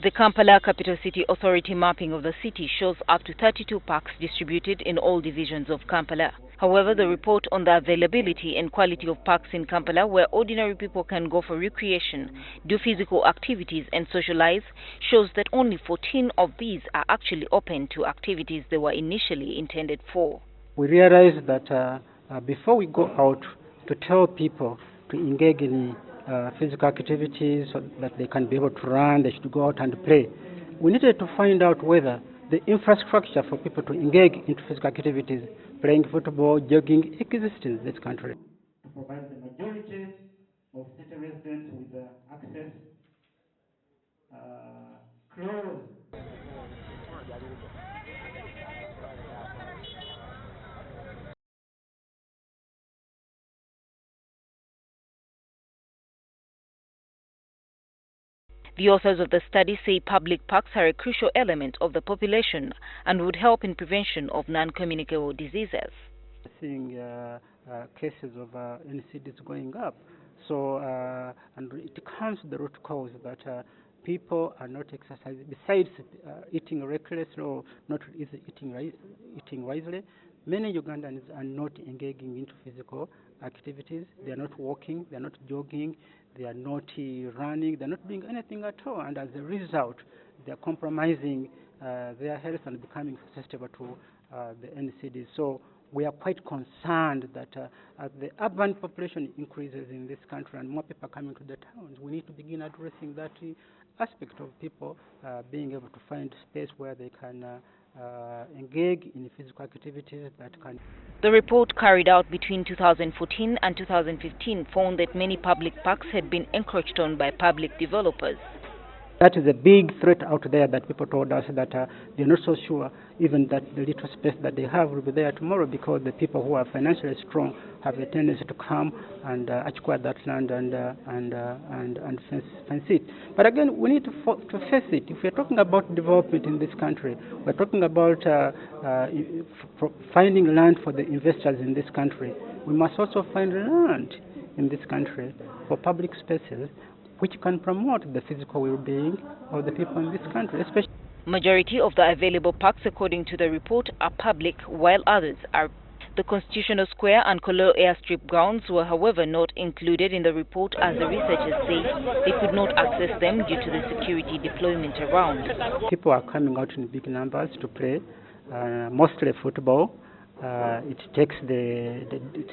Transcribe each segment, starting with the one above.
The Kampala Capital City Authority mapping of the city shows up to 32 parks distributed in all divisions of Kampala. However, the report on the availability and quality of parks in Kampala, where ordinary people can go for recreation, do physical activities and socialize, shows that only 14 of these are actually open to activities they were initially intended for. We realized that before we go out to tell people to engage in physical activities so that they can be able to run, they should go out and play, we needed to find out whether the infrastructure for people to engage into physical activities, playing football, jogging, exists in this country. To provide the majority of city residents with access close. The authors of the study say public parks are a crucial element of the population and would help in prevention of non-communicable diseases. Seeing cases of NCDs going up, so and it comes to the root cause that people are not exercising. Besides eating recklessly or not eating wisely, many Ugandans are not engaging into physical activities. They are not walking, they are not jogging, they are not running, they are not doing anything at all, and as a result, they are compromising their health and becoming susceptible to the NCD. So we are quite concerned that as the urban population increases in this country and more people are coming to the towns, we need to begin addressing that aspect of people being able to find space where they can engage in physical activities that can. The report carried out between 2014 and 2015 found that many public parks had been encroached on by public developers. That is a big threat out there that people told us that they're not so sure even that the little space that they have will be there tomorrow, because the people who are financially strong have a tendency to come and acquire that land and fence it. But again, we need to face it. If we're talking about development in this country, we're talking about finding land for the investors in this country. We must also find land in this country for public spaces which can promote the physical well-being of the people in this country, especially. Majority of the available parks, according to the report, are public, while others are. The Constitutional Square and Kololo Airstrip grounds were, however, not included in the report, as the researchers say they could not access them due to the security deployment around. People are coming out in big numbers to play, mostly football. It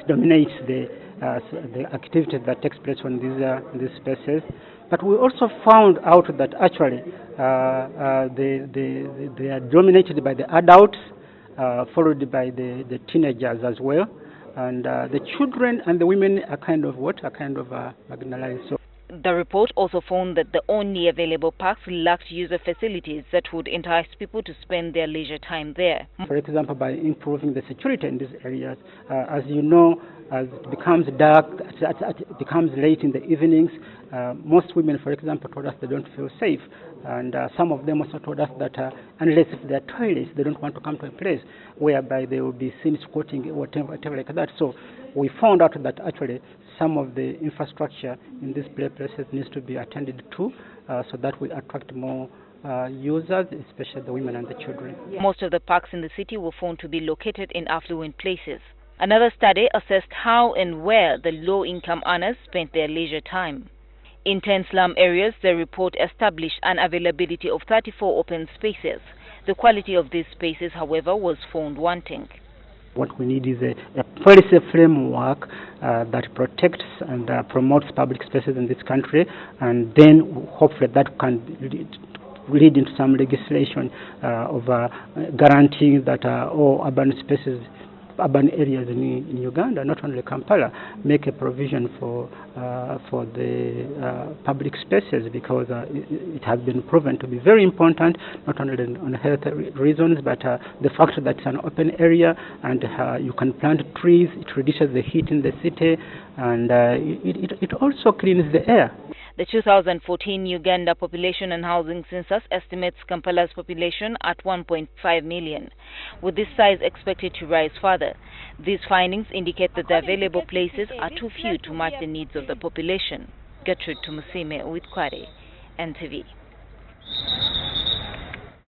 dominates the activity that takes place on these spaces. But we also found out that actually they are dominated by the adults, followed by the teenagers as well, and the children and the women are kind of marginalized. So the report also found that the only available parks lacked user facilities that would entice people to spend their leisure time there. For example, by improving the security in these areas, as you know, as it becomes dark, it becomes late in the evenings, most women, for example, told us they don't feel safe. And some of them also told us that unless if they're toilets, they don't want to come to a place whereby they will be seen squatting, whatever like that. So we found out that actually some of the infrastructure in these places needs to be attended to so that we attract more users, especially the women and the children. Most of the parks in the city were found to be located in affluent places. Another study assessed how and where the low-income earners spent their leisure time. In 10 slum areas, the report established an availability of 34 open spaces. The quality of these spaces, however, was found wanting. What we need is a policy framework that protects and promotes public spaces in this country, and then hopefully that can lead into some legislation of guaranteeing that all urban areas in Uganda, not only Kampala, make a provision for the public spaces, because it has been proven to be very important, not only on health reasons, but the fact that it's an open area and you can plant trees, it reduces the heat in the city, and it also cleans the air. The 2014 Uganda Population and Housing Census estimates Kampala's population at 1.5 million, with this size expected to rise further. These findings indicate that the available places are too few to match the needs of the population. Gertrude Tumusime with Kware, NTV.